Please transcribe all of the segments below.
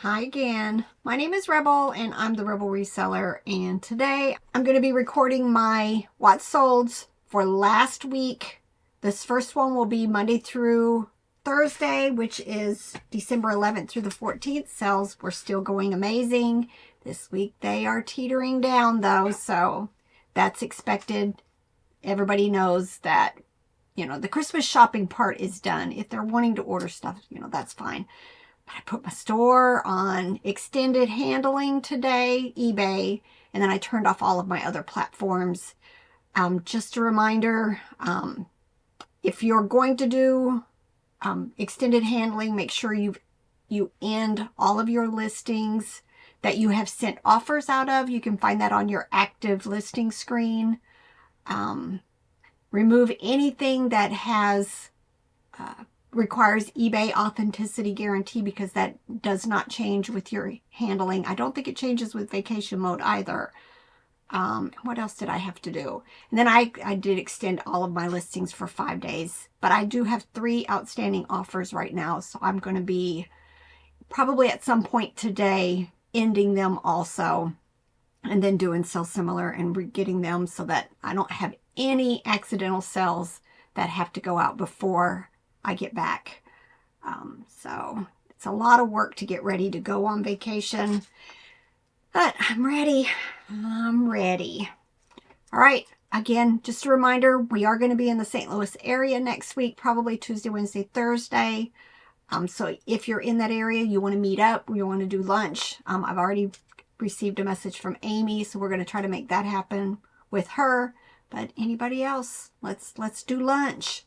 Hi again. My name is Rebel and I'm the Rebel Reseller, and today I'm going to be recording my what solds for last week. This first one will be Monday through Thursday, which is December 11th through the 14th. Sales were still going amazing. This week they are teetering down though, so that's expected. Everybody knows that, the Christmas shopping part is done. If they're wanting to order stuff, that's fine. I put my store on extended handling today, eBay, and then I turned off all of my other platforms. Just a reminder, if you're going to do extended handling, make sure you end all of your listings that you have sent offers out of. You can find that on your active listing screen. Remove anything that has requires eBay authenticity guarantee, because that does not change with your handling. I don't think it changes with vacation mode either. What else did I have to do? And then I did extend all of my listings for 5 days, but I do have 3 outstanding offers right now, so I'm going to be probably at some point today ending them also, and then doing sell similar and getting them so that I don't have any accidental sales that have to go out before I get back. So it's a lot of work to get ready to go on vacation, but I'm ready. I'm ready. All right. Again, just a reminder, we are going to be in the St. Louis area next week, probably Tuesday, Wednesday, Thursday. So if you're in that area, you want to meet up, you want to do lunch. I've already received a message from Amy, so we're going to try to make that happen with her. But anybody else, let's do lunch.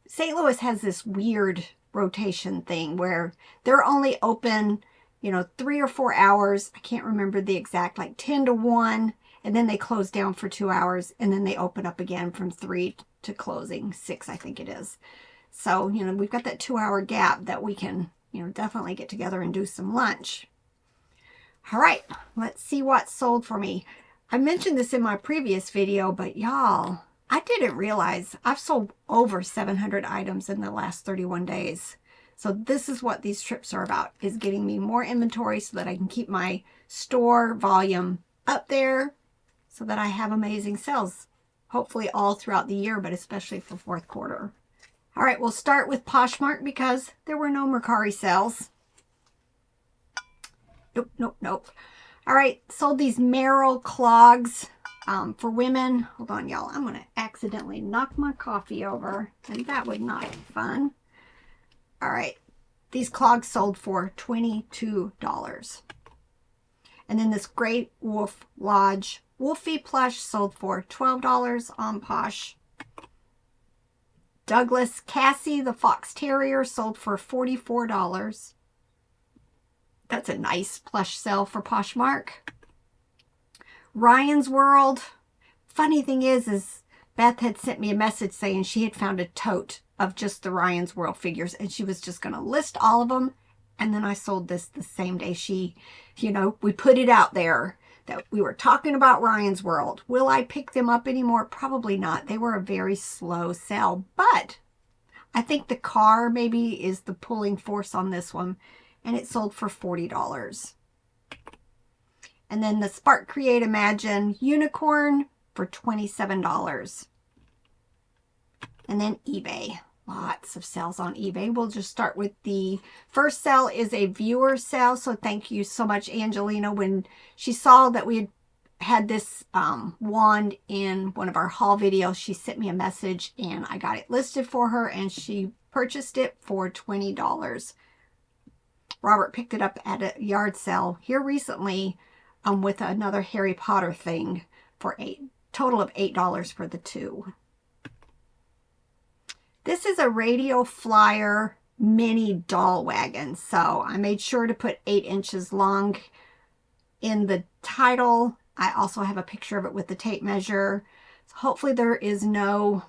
St. Louis has this weird rotation thing where they're only open, 3 or 4 hours. I can't remember the exact, like 10 to 1, and then they close down for 2 hours, and then they open up again from 3 to closing 6, I think it is. So, we've got that 2-hour gap that we can, definitely get together and do some lunch. All right, let's see what sold for me. I mentioned this in my previous video, but y'all, I didn't realize I've sold over 700 items in the last 31 days. So this is what these trips are about, is getting me more inventory so that I can keep my store volume up there so that I have amazing sales, hopefully all throughout the year, but especially for fourth quarter. All right, we'll start with Poshmark because there were no Mercari sales. Nope. All right, sold these Merrell clogs. For women. Hold on, y'all. I'm going to accidentally knock my coffee over, and that would not be fun. All right. These clogs sold for $22. And then this Great Wolf Lodge Wolfie plush sold for $12 on Posh. Douglas Cassie, the Fox Terrier, sold for $44. That's a nice plush sale for Poshmark. Ryan's World. Funny thing is Beth had sent me a message saying she had found a tote of just the Ryan's World figures, and she was just going to list all of them. And then I sold this the same day we put it out there that we were talking about Ryan's World. Will I pick them up anymore? Probably not. They were a very slow sell, but I think the car maybe is the pulling force on this one, and it sold for $40. And then the Spark Create Imagine Unicorn for $27. And then eBay. Lots of sales on eBay. We'll just start with the first sale is a viewer sale. So thank you so much, Angelina. When she saw that we had this wand in one of our haul videos, she sent me a message and I got it listed for her, and she purchased it for $20. Robert picked it up at a yard sale here recently, with another Harry Potter thing for a total of $8 for the 2. This is a Radio Flyer mini doll wagon. So I made sure to put 8 inches long in the title. I also have a picture of it with the tape measure. So hopefully there is no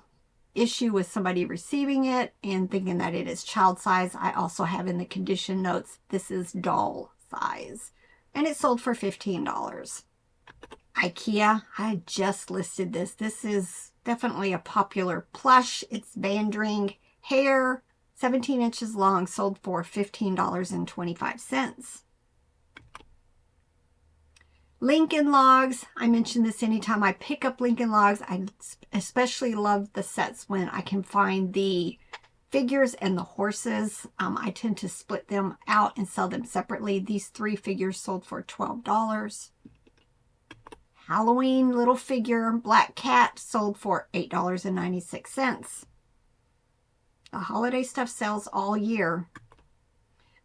issue with somebody receiving it and thinking that it is child size. I also have in the condition notes, this is doll size. And it sold for $15. IKEA, I just listed this. This is definitely a popular plush. It's Vandring hair, 17 inches long, sold for $15.25. Lincoln logs. I mention this anytime I pick up Lincoln logs. I especially love the sets when I can find the figures and the horses. I tend to split them out and sell them separately. These 3 figures sold for $12. Halloween little figure, black cat, sold for $8.96. The holiday stuff sells all year.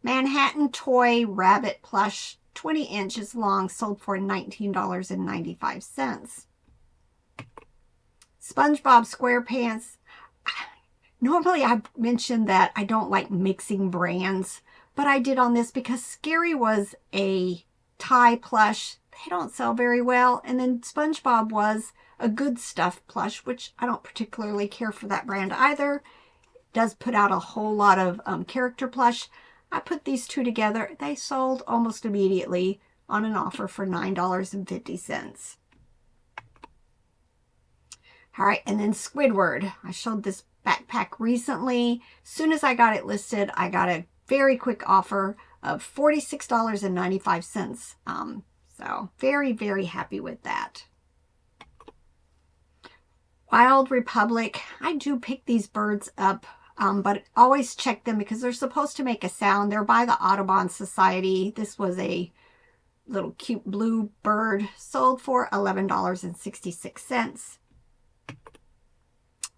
Manhattan toy rabbit plush, 20 inches long, sold for $19.95. SpongeBob SquarePants. Normally I mentioned that I don't like mixing brands, but I did on this because Scary was a tie plush. They don't sell very well. And then SpongeBob was a Good Stuff plush, which I don't particularly care for that brand either. It does put out a whole lot of character plush. I put these 2 together. They sold almost immediately on an offer for $9.50. All right, and then Squidward. I showed this backpack recently. As soon as I got it listed, I got a very quick offer of $46.95. So very, very happy with that. Wild Republic. I do pick these birds up, but always check them because they're supposed to make a sound. They're by the Audubon Society. This was a little cute blue bird, sold for $11.66.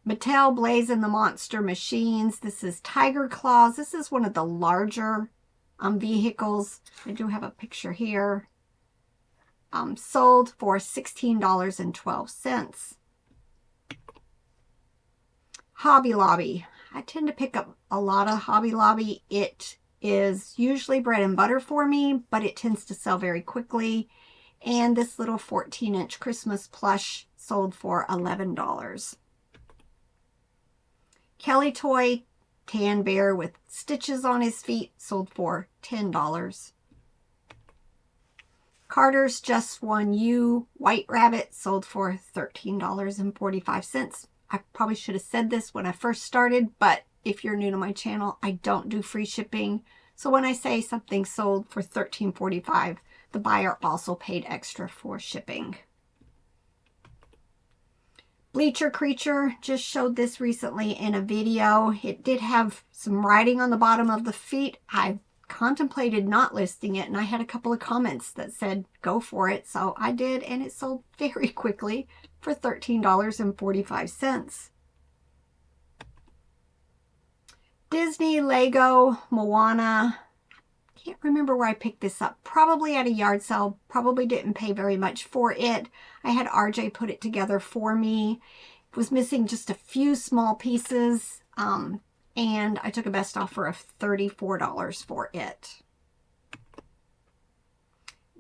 Mattel Blaze and the Monster Machines. This is Tiger Claws. This is one of the larger vehicles. I do have a picture here. Sold for $16.12. Hobby Lobby. I tend to pick up a lot of Hobby Lobby. It is usually bread and butter for me, but it tends to sell very quickly. And this little 14-inch Christmas plush sold for $11. Kelly Toy Tan Bear with stitches on his feet, sold for $10. Carter's Just One You White Rabbit, sold for $13.45. I probably should have said this when I first started, but if you're new to my channel, I don't do free shipping. So when I say something sold for $13.45, the buyer also paid extra for shipping. Bleacher Creature, just showed this recently in a video. It did have some writing on the bottom of the feet. I contemplated not listing it, and I had a couple of comments that said go for it, so I did, and it sold very quickly for $13.45. Disney Lego Moana. Can't remember where I picked this up. Probably at a yard sale. Probably didn't pay very much for it. I had RJ put it together for me. It was missing just a few small pieces. And I took a best offer of $34 for it.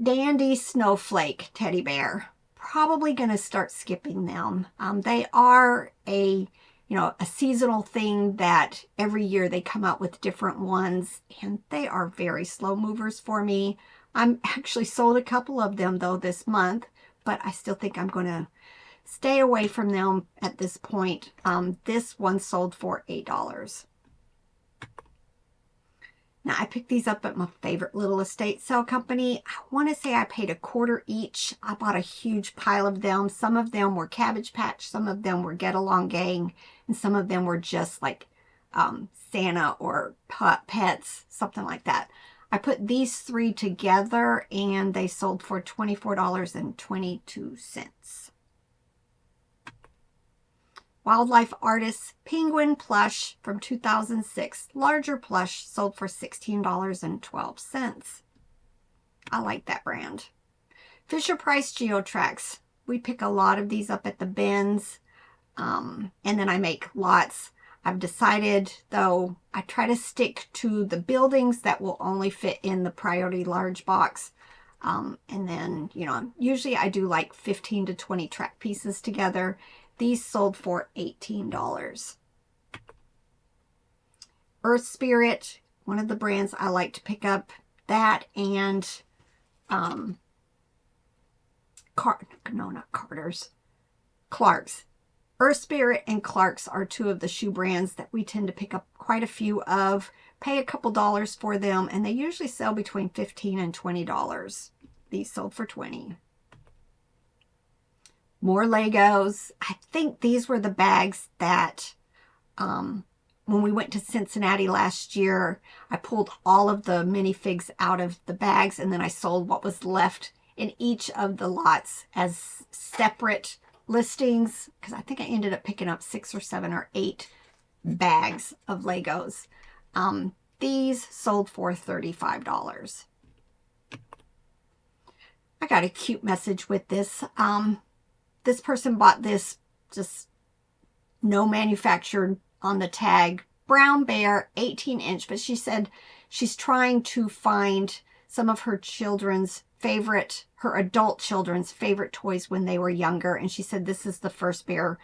Dandy Snowflake Teddy Bear. Probably going to start skipping them. They are a seasonal thing that every year they come out with different ones, and they are very slow movers for me. I'm actually sold a couple of them though this month, but I still think I'm going to stay away from them at this point. This one sold for $8. Now, I picked these up at my favorite little estate sale company. I want to say I paid $0.25 each. I bought a huge pile of them. Some of them were Cabbage Patch. Some of them were Get Along Gang. And some of them were just like Santa or Pets, something like that. I put these 3 together and they sold for $24.22. Wildlife Artists Penguin Plush from 2006. Larger plush, sold for $16.12. I like that brand. Fisher-Price Geotrax. We pick a lot of these up at the bins. And then I make lots. I've decided, though, I try to stick to the buildings that will only fit in the priority large box. And then, usually I do like 15 to 20 track pieces together. These sold for $18. Earth Spirit, one of the brands I like to pick up. That and, Clark's. Earth Spirit and Clark's are two of the shoe brands that we tend to pick up quite a few of. Pay a couple dollars for them, and they usually sell between $15 and $20. These sold for $20. More Legos. I think these were the bags that when we went to Cincinnati last year, I pulled all of the minifigs out of the bags, and then I sold what was left in each of the lots as separate listings, because I think I ended up picking up 6 or 7 or 8 bags of Legos. These sold for $35. I got a cute message with this. This person bought this, just no manufactured on the tag, brown bear, 18-inch, but she said she's trying to find some of her children's favorite, her adult children's favorite toys when they were younger, and she said this is the first bear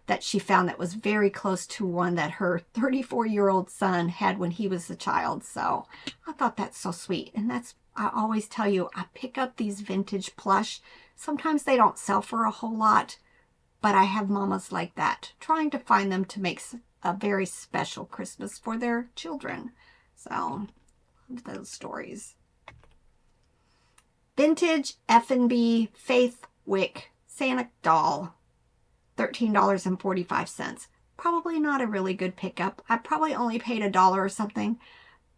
that she found that was very close to one that her 34-year-old son had when he was a child. So I thought that's so sweet. And that's, I always tell you, I pick up these vintage plush. Sometimes they don't sell for a whole lot, but I have mamas like that, trying to find them to make a very special Christmas for their children. So, love those stories. Vintage F&B Faith Wick Santa doll, $13.45. Probably not a really good pickup. I probably only paid $1 or something,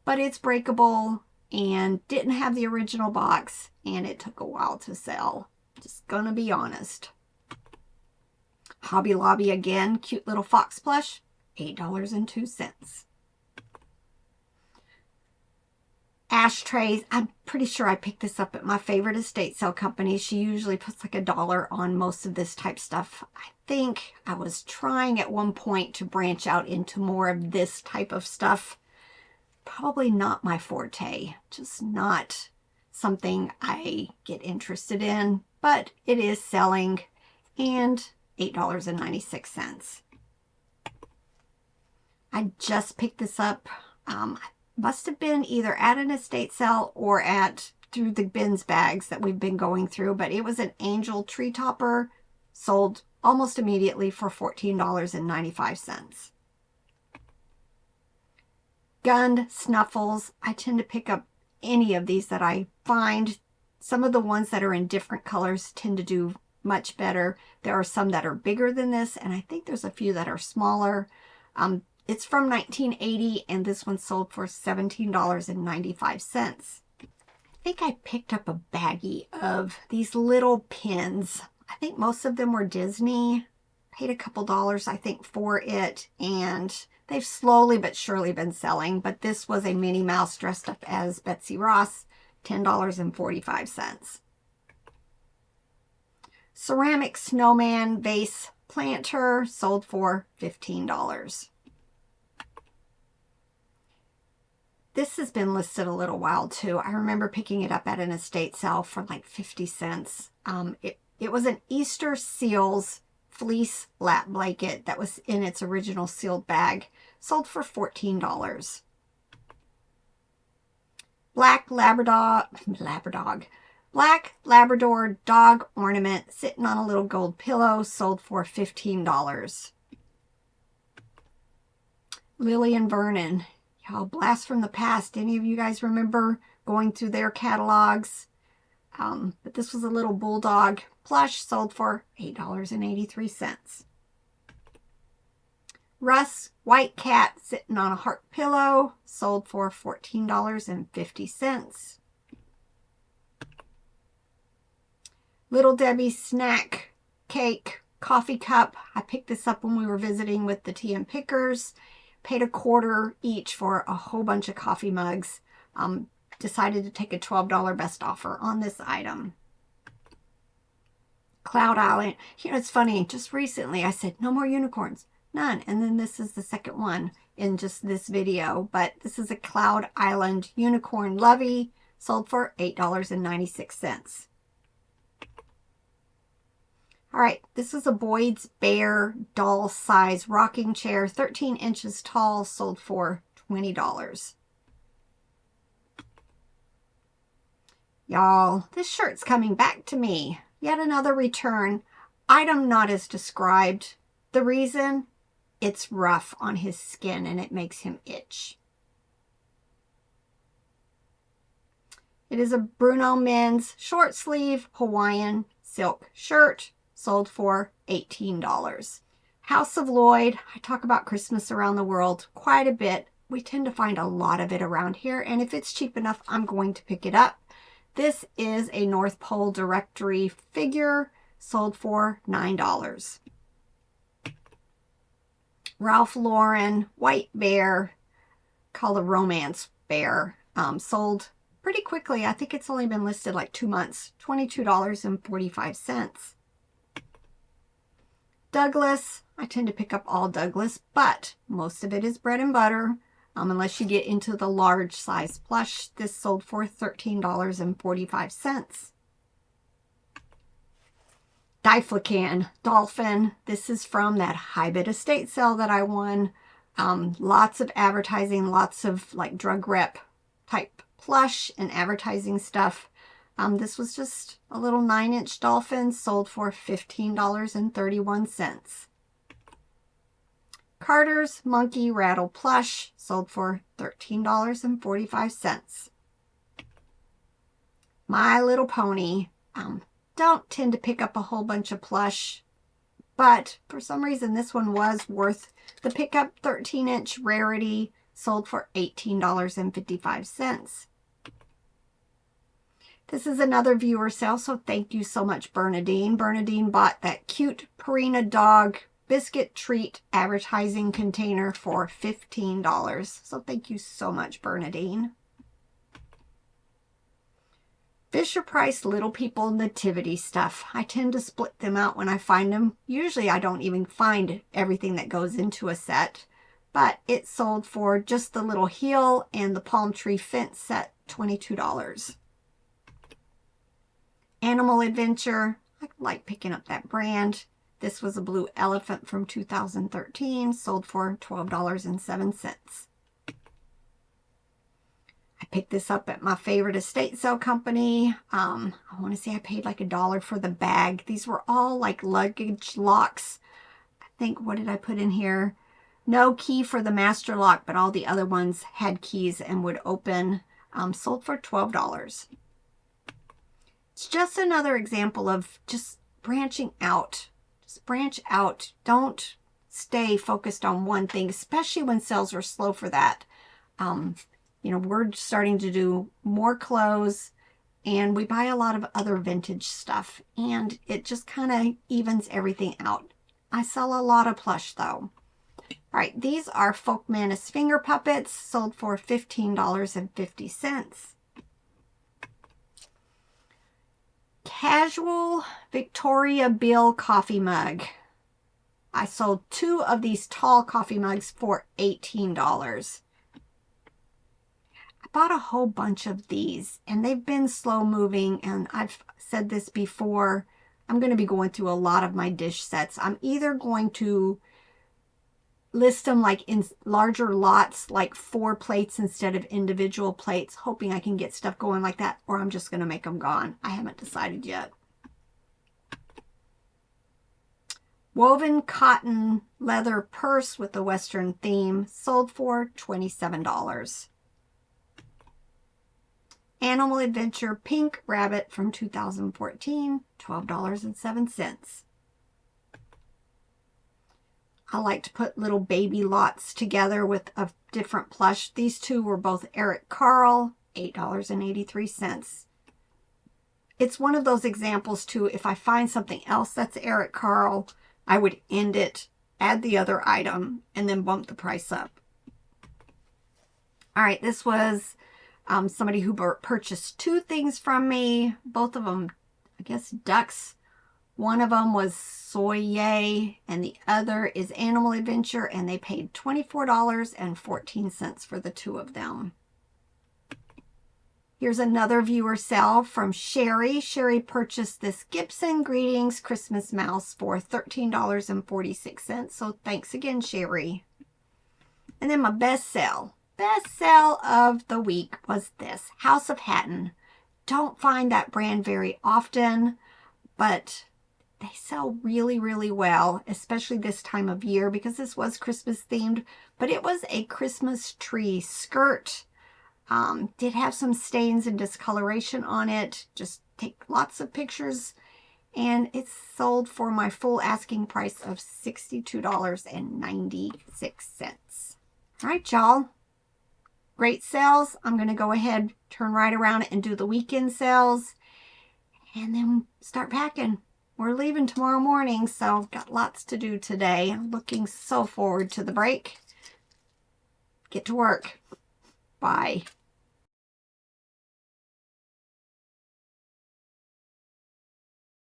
but it's breakable and didn't have the original box, and it took a while to sell. Just gonna be honest. Hobby Lobby again, cute little fox plush, $8.02. Ashtrays, I'm pretty sure I picked this up at my favorite estate sale company. She usually puts like $1 on most of this type stuff. I think I was trying at one point to branch out into more of this type of stuff. Probably not my forte, just not something I get interested in, but it is selling, and $8.96. I just picked this up. Must have been either at an estate sale or through the bins bags that we've been going through, but it was an angel tree topper, sold almost immediately for $14.95. Gund Snuffles. I tend to pick up any of these that I find. Some of the ones that are in different colors tend to do much better. There are some that are bigger than this, and I think there's a few that are smaller. It's from 1980, and this one sold for $17.95. I think I picked up a baggie of these little pins. I think most of them were Disney. Paid a couple dollars, I think, for it, and they've slowly but surely been selling. But this was a Minnie Mouse dressed up as Betsy Ross, $10.45. Ceramic snowman vase planter sold for $15. This has been listed a little while too. I remember picking it up at an estate sale for like 50 cents. It was an Easter Seals fleece lap blanket that was in its original sealed bag. Sold for $14. Black Labrador dog ornament sitting on a little gold pillow, sold for $15. Lillian Vernon. Y'all, blast from the past. Any of you guys remember going through their catalogs? But this was a little bulldog plush, sold for $8.83. Russ White Cat sitting on a heart pillow, sold for $14.50. Little Debbie snack cake coffee cup. I picked this up when we were visiting with the Tea and Pickers. Paid $1/4 each for a whole bunch of coffee mugs. Decided to take a $12 best offer on this item. Cloud Island. You know, it's funny. Just recently I said, no more unicorns. None. And then this is the second one in just this video. But this is a Cloud Island unicorn lovey. Sold for $8.96. All right, this is a Boyd's Bear doll size rocking chair, 13 inches tall, sold for $20. Y'all, this shirt's coming back to me. Yet another return. Item not as described, The reason? It's rough on his skin and it makes him itch. It is a Bruno men's short sleeve Hawaiian silk shirt, sold for $18. House of Lloyd, I talk about Christmas around the world quite a bit. We tend to find a lot of it around here, and if it's cheap enough, I'm going to pick it up. This is a North Pole directory figure, sold for $9. Ralph Lauren white bear, called a romance bear, sold pretty quickly. I think it's only been listed like 2 months. $22.45. Douglas, I tend to pick up all Douglas, but most of it is bread and butter. Unless you get into the large size plush. This sold for $13.45. Diflacan Dolphin. This is from that high bid estate sale that I won. Lots of advertising, lots of like drug rep type plush and advertising stuff. This was just a little 9-inch dolphin, sold for $15.31. Carter's Monkey Rattle Plush, sold for $13.45. My Little Pony. Don't tend to pick up a whole bunch of plush, but for some reason this one was worth the pickup. 13-inch rarity, sold for $18.55. This is another viewer sale, so thank you so much, Bernadine. Bernadine bought that cute Purina dog biscuit treat advertising container for $15. So thank you so much, Bernadine. Fisher-Price Little People nativity stuff. I tend to split them out when I find them. Usually I don't even find everything that goes into a set, but it sold for just the little heel and the palm tree fence set, $22. Animal Adventure. I like picking up that brand. This was a blue elephant from 2013, sold for $12.07. I picked this up at my favorite estate sale company. I want to say I paid like $1 for the bag. These were all like luggage locks. I think, what did I put in here? No key for the master lock, but all the other ones had keys and would open. Sold for $12. It's just another example of just branching out. Just branch out. Don't stay focused on one thing, especially when sales are slow for that. You know, we're starting to do more clothes, and we buy a lot of other vintage stuff, and it just kind of evens everything out. I sell a lot of plush, though. All right, these are Folk Menace finger puppets, sold for $15.50. Casual Victoria Bill coffee mug. I sold 2 of these tall coffee mugs for $18. I bought a whole bunch of these, and they've been slow moving, and I've said this before. I'm going to be going through a lot of my dish sets. I'm either going to list them like in larger lots, like 4 plates instead of individual plates, hoping I can get stuff going like that, or I'm just going to make them gone. I haven't decided yet. Woven cotton leather purse with a Western theme, sold for $27. Animal Adventure pink rabbit from 2014, $12.07. I like to put little baby lots together with a different plush. These 2 were both Eric Carle, $8.83. It's one of those examples too. If I find something else that's Eric Carle, I would end it, add the other item, and then bump the price up. All right, this was somebody who purchased 2 things from me. Both of them, I guess, ducks. One of them was Soye, and the other is Animal Adventure, and they paid $24.14 for the 2 of them. Here's another viewer sale from Sherry. Sherry purchased this Gibson Greetings Christmas mouse for $13.46. So thanks again, Sherry. And then my best sale of the week was this, House of Hatton. Don't find that brand very often, but they sell really, really well, especially this time of year because this was Christmas themed, but it was a Christmas tree skirt. Did have some stains and discoloration on it. Just take lots of pictures, and it's sold for my full asking price of $62.96. All right, y'all. Great sales. I'm going to go ahead, turn right around and do the weekend sales, and then start packing. We're leaving tomorrow morning, so I've got lots to do today. I'm looking so forward to the break. Get to work. Bye.